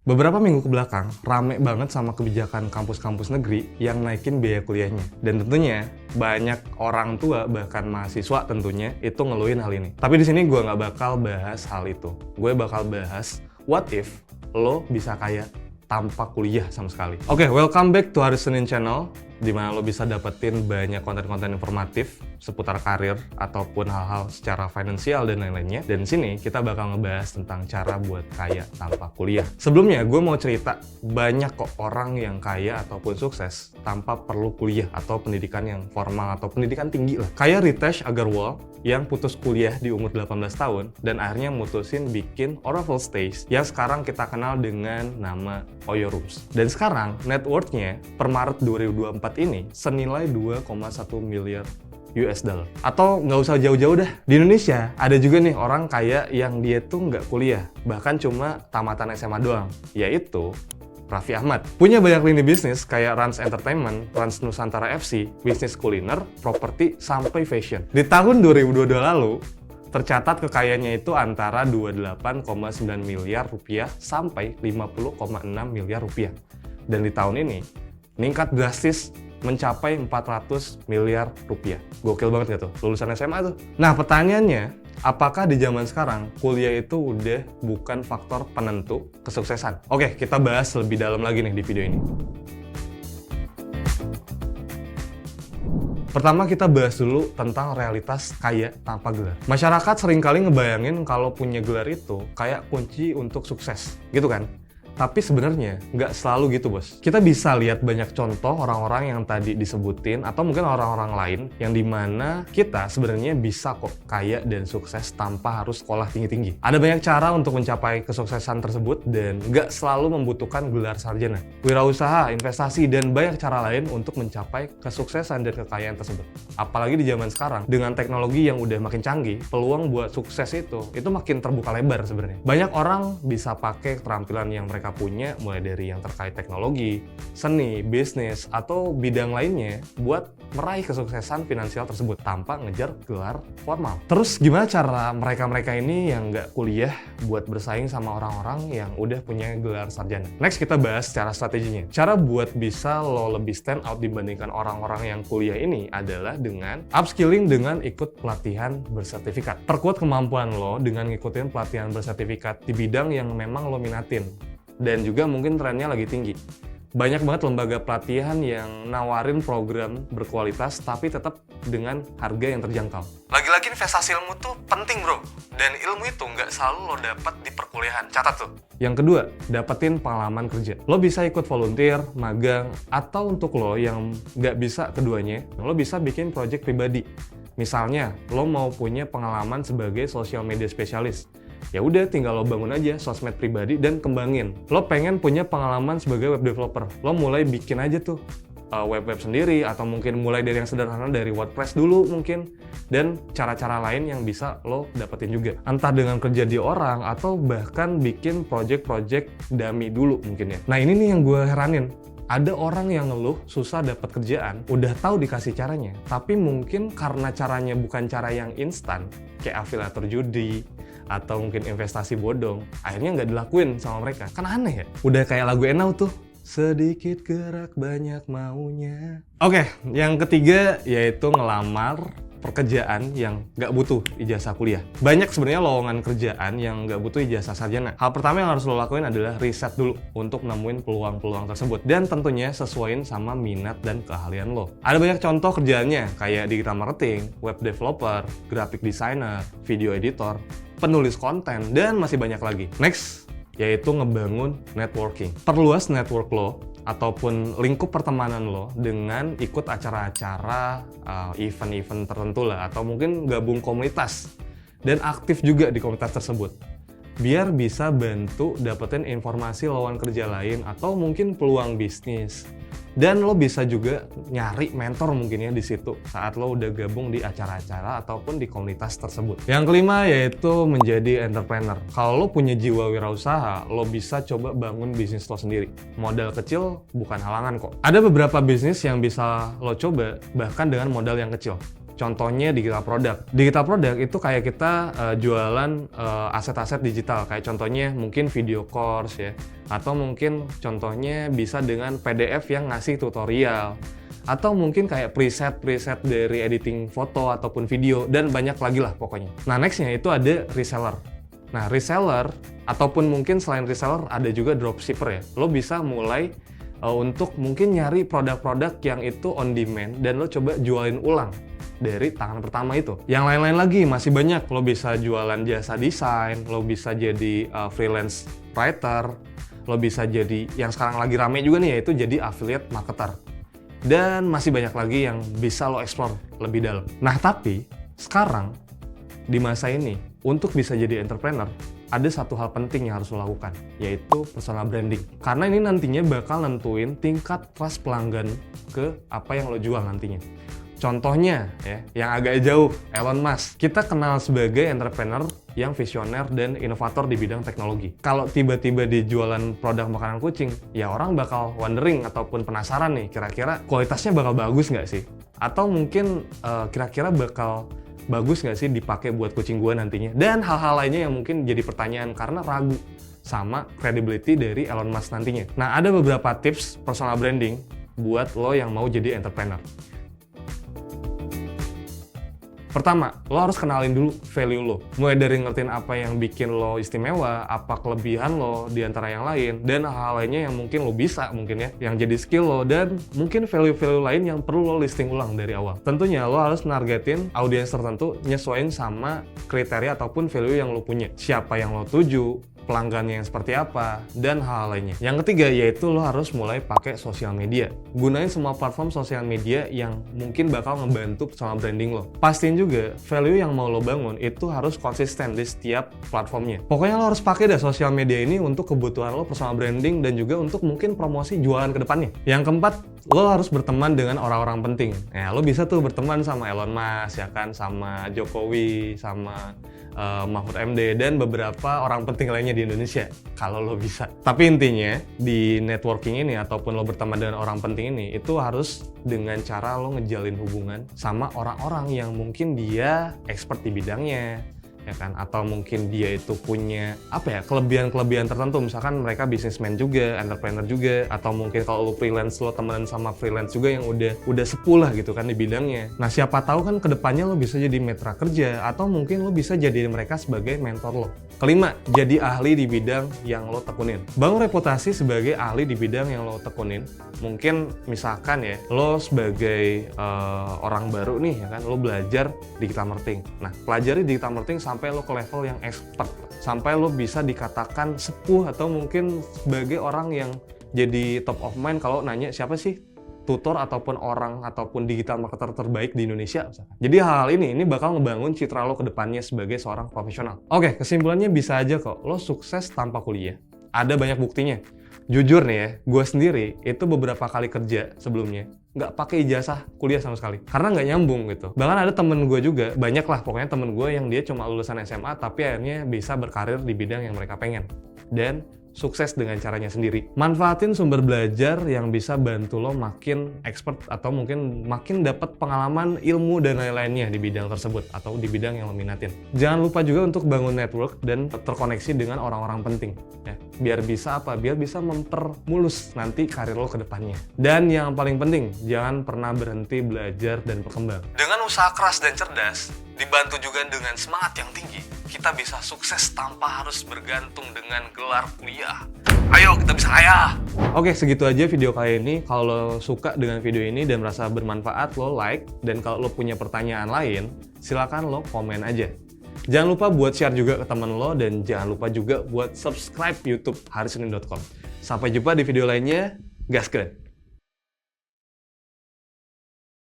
Beberapa minggu ke belakang, rame banget sama kebijakan kampus-kampus negeri yang naikin biaya kuliahnya. Dan tentunya, banyak orang tua, bahkan mahasiswa tentunya, itu ngeluhin hal ini. Tapi di sini gue nggak bakal bahas hal itu. Gue bakal bahas, what if lo bisa kaya tanpa kuliah sama sekali. Oke, welcome back to Haris Senin Channel, di mana lo bisa dapetin banyak konten-konten informatif seputar karir ataupun hal-hal secara finansial dan lain-lainnya. Dan di sini kita bakal ngebahas tentang cara buat kaya tanpa kuliah. Sebelumnya gue mau cerita, banyak kok orang yang kaya ataupun sukses tanpa perlu kuliah atau pendidikan yang formal atau pendidikan tinggi lah. Kayak Ritesh Agarwal yang putus kuliah di umur 18 tahun dan akhirnya mutusin bikin Oracle Stage yang sekarang kita kenal dengan nama Oyo Rooms. Dan sekarang net worth-nya per Maret 2024 ini senilai 2,1 miliar US dollar. Atau nggak usah jauh-jauh dah, di Indonesia ada juga nih orang kaya yang dia tuh nggak kuliah, bahkan cuma tamatan SMA doang, yaitu Raffi Ahmad. Punya banyak lini bisnis kayak Rans Entertainment, Rans Nusantara FC, bisnis kuliner, properti, sampai fashion. Di tahun 2022 lalu, tercatat kekayaannya itu antara 28,9 miliar rupiah sampai 50,6 miliar rupiah. Dan di tahun ini, meningkat drastis mencapai 400 miliar rupiah. Gokil banget gak tuh? Lulusan SMA tuh. Nah, pertanyaannya, apakah di zaman sekarang kuliah itu udah bukan faktor penentu kesuksesan? Oke, kita bahas lebih dalam lagi nih di video ini. Pertama kita bahas dulu tentang realitas kaya tanpa gelar. Masyarakat seringkali ngebayangin kalau punya gelar itu kayak kunci untuk sukses, gitu kan? Tapi sebenarnya nggak selalu gitu, bos. Kita bisa lihat banyak contoh orang-orang yang tadi disebutin atau mungkin orang-orang lain yang dimana kita sebenarnya bisa kok kaya dan sukses tanpa harus sekolah tinggi-tinggi. Ada banyak cara untuk mencapai kesuksesan tersebut dan nggak selalu membutuhkan gelar sarjana. Wirausaha, investasi, dan banyak cara lain untuk mencapai kesuksesan dan kekayaan tersebut. Apalagi di zaman sekarang, dengan teknologi yang udah makin canggih, peluang buat sukses itu makin terbuka lebar sebenarnya. Banyak orang bisa pakai keterampilan yang mereka punya, mulai dari yang terkait teknologi, seni, bisnis, atau bidang lainnya buat meraih kesuksesan finansial tersebut tanpa ngejar gelar formal. Terus gimana cara mereka-mereka ini yang nggak kuliah buat bersaing sama orang-orang yang udah punya gelar sarjana? Next kita bahas cara strateginya. Cara buat bisa lo lebih stand out dibandingkan orang-orang yang kuliah ini adalah dengan upskilling dengan ikut pelatihan bersertifikat. Perkuat kemampuan lo dengan ngikutin pelatihan bersertifikat di bidang yang memang lo minatin. Dan juga mungkin trennya lagi tinggi. Banyak banget lembaga pelatihan yang nawarin program berkualitas tapi tetap dengan harga yang terjangkau. Lagi-lagi investasi ilmu tuh penting, bro. Dan ilmu itu nggak selalu lo dapat di perkuliahan. Catat tuh. Yang kedua, dapetin pengalaman kerja. Lo bisa ikut volunteer, magang, atau untuk lo yang nggak bisa keduanya, lo bisa bikin project pribadi. Misalnya, lo mau punya pengalaman sebagai social media specialist. Ya udah, tinggal lo bangun aja sosmed pribadi dan kembangin. Lo pengen punya pengalaman sebagai web developer, lo mulai bikin aja tuh web-web sendiri, atau mungkin mulai dari yang sederhana dari WordPress dulu mungkin, dan cara-cara lain yang bisa lo dapetin juga. Entah dengan kerja di orang atau bahkan bikin project-project dummy dulu mungkin ya. Nah ini nih yang gue heranin. Ada orang yang ngeluh susah dapat kerjaan, udah tahu dikasih caranya, tapi mungkin karena caranya bukan cara yang instan, kayak afiliator judi, atau mungkin investasi bodong, akhirnya nggak dilakuin sama mereka. Kan aneh ya? Udah kayak lagu Enau tuh, sedikit gerak banyak maunya. Oke, yang ketiga yaitu ngelamar pekerjaan yang nggak butuh ijazah kuliah. Banyak sebenarnya lowongan kerjaan yang nggak butuh ijazah sarjana. Hal pertama yang harus lo lakuin adalah riset dulu untuk nemuin peluang-peluang tersebut. Dan tentunya sesuaiin sama minat dan keahlian lo. Ada banyak contoh kerjaannya kayak digital marketing, web developer, graphic designer, video editor, penulis konten, dan masih banyak lagi. Next, yaitu ngebangun networking. Perluas network lo ataupun lingkup pertemanan lo dengan ikut acara-acara, event-event tertentu lah, atau mungkin gabung komunitas dan aktif juga di komunitas tersebut. Biar bisa bantu dapetin informasi lowongan kerja lain atau mungkin peluang bisnis. Dan lo bisa juga nyari mentor mungkin ya di situ saat lo udah gabung di acara-acara ataupun di komunitas tersebut. Yang kelima yaitu menjadi entrepreneur. Kalau lo punya jiwa wirausaha, lo bisa coba bangun bisnis lo sendiri. Modal kecil bukan halangan kok. Ada beberapa bisnis yang bisa lo coba bahkan dengan modal yang kecil. Contohnya digital product. Digital product itu kayak kita jualan aset-aset digital. Kayak contohnya mungkin video course ya. Atau mungkin contohnya bisa dengan PDF yang ngasih tutorial. Atau mungkin kayak preset dari editing foto ataupun video. Dan banyak lagi lah pokoknya. Nah nextnya itu ada reseller. Nah reseller ataupun mungkin selain reseller ada juga dropshipper ya. Lo bisa mulai untuk mungkin nyari produk-produk yang itu on demand dan lo coba jualin ulang dari tangan pertama itu. Yang lain-lain lagi masih banyak. Lo bisa jualan jasa desain, lo bisa jadi freelance writer, lo bisa jadi yang sekarang lagi rame juga nih yaitu jadi affiliate marketer. Dan masih banyak lagi yang bisa lo explore lebih dalam. Nah tapi sekarang di masa ini untuk bisa jadi entrepreneur ada satu hal penting yang harus lo lakukan, yaitu personal branding. Karena ini nantinya bakal nentuin tingkat trust pelanggan ke apa yang lo jual nantinya. Contohnya ya, yang agak jauh, Elon Musk. Kita kenal sebagai entrepreneur yang visioner dan inovator di bidang teknologi. Kalau tiba-tiba di jualan produk makanan kucing, ya orang bakal wondering ataupun penasaran nih, kira-kira kualitasnya bakal bagus nggak sih? Atau mungkin kira-kira bakal bagus nggak sih dipakai buat kucing gua nantinya? Dan hal-hal lainnya yang mungkin jadi pertanyaan karena ragu sama credibility dari Elon Musk nantinya. Nah, ada beberapa tips personal branding buat lo yang mau jadi entrepreneur. Pertama, lo harus kenalin dulu value lo. Mulai dari ngertiin apa yang bikin lo istimewa, apa kelebihan lo di antara yang lain, dan hal-hal lainnya yang mungkin lo bisa mungkin ya, yang jadi skill lo, dan mungkin value-value lain yang perlu lo listing ulang dari awal. Tentunya lo harus nargetin audiens tertentu nyesuaiin sama kriteria ataupun value yang lo punya. Siapa yang lo tuju, pelanggannya yang seperti apa, dan hal lainnya. Yang ketiga yaitu lo harus mulai pakai sosial media. Gunain semua platform sosial media yang mungkin bakal ngebantu personal branding lo. Pastiin juga value yang mau lo bangun itu harus konsisten di setiap platformnya. Pokoknya lo harus pakai deh sosial media ini untuk kebutuhan lo personal branding dan juga untuk mungkin promosi jualan ke depannya. Yang keempat, lo harus berteman dengan orang-orang penting. Ya, lo bisa tuh berteman sama Elon Musk ya kan, sama Jokowi, sama Mahfud MD dan beberapa orang penting lainnya di Indonesia kalau lo bisa. Tapi intinya di networking ini ataupun lo berteman dengan orang penting ini itu harus dengan cara lo ngejalin hubungan sama orang-orang yang mungkin dia expert di bidangnya ya kan, atau mungkin dia itu punya apa ya kelebihan-kelebihan tertentu, misalkan mereka businessman juga, entrepreneur juga, atau mungkin kalau lo freelance lo temenan sama freelance juga yang udah sepuh lah gitu kan di bidangnya. Nah siapa tahu kan kedepannya lo bisa jadi mitra kerja atau mungkin lo bisa jadi mereka sebagai mentor lo. Kelima, jadi ahli di bidang yang lo tekunin. Bangun reputasi sebagai ahli di bidang yang lo tekunin. Mungkin misalkan ya, lo sebagai orang baru nih ya kan, lo belajar digital marketing. Nah, pelajari digital marketing sampai lo ke level yang expert. Sampai lo bisa dikatakan sepuh atau mungkin sebagai orang yang jadi top of mind kalau nanya siapa sih tutor ataupun orang ataupun digital marketer terbaik di Indonesia misalkan. Jadi hal-hal ini bakal ngebangun citra lo ke depannya sebagai seorang profesional. Oke, kesimpulannya bisa aja kok lo sukses tanpa kuliah. Ada banyak buktinya. Jujur nih ya, gue sendiri itu beberapa kali kerja sebelumnya nggak pakai ijazah kuliah sama sekali karena nggak nyambung gitu. Bahkan ada temen gue juga, banyak lah pokoknya temen gue yang dia cuma lulusan SMA tapi akhirnya bisa berkarir di bidang yang mereka pengen dan sukses dengan caranya sendiri. Manfaatin sumber belajar yang bisa bantu lo makin expert atau mungkin makin dapat pengalaman, ilmu, dan lain-lainnya di bidang tersebut atau di bidang yang lo minatin. Jangan lupa juga untuk bangun network dan terkoneksi dengan orang-orang penting. Ya. Biar bisa apa? Biar bisa mempermulus nanti karir lo ke depannya. Dan yang paling penting, jangan pernah berhenti belajar dan berkembang. Dengan usaha keras dan cerdas, dibantu juga dengan semangat yang tinggi, kita bisa sukses tanpa harus bergantung dengan gelar kuliah. Ayo, kita bisa kaya! Oke, segitu aja video kali ini. Kalau lo suka dengan video ini dan merasa bermanfaat, lo like. Dan kalau lo punya pertanyaan lain, silakan lo komen aja. Jangan lupa buat share juga ke teman lo dan jangan lupa juga buat subscribe YouTube harisenin.com. Sampai jumpa di video lainnya. Gaskeun!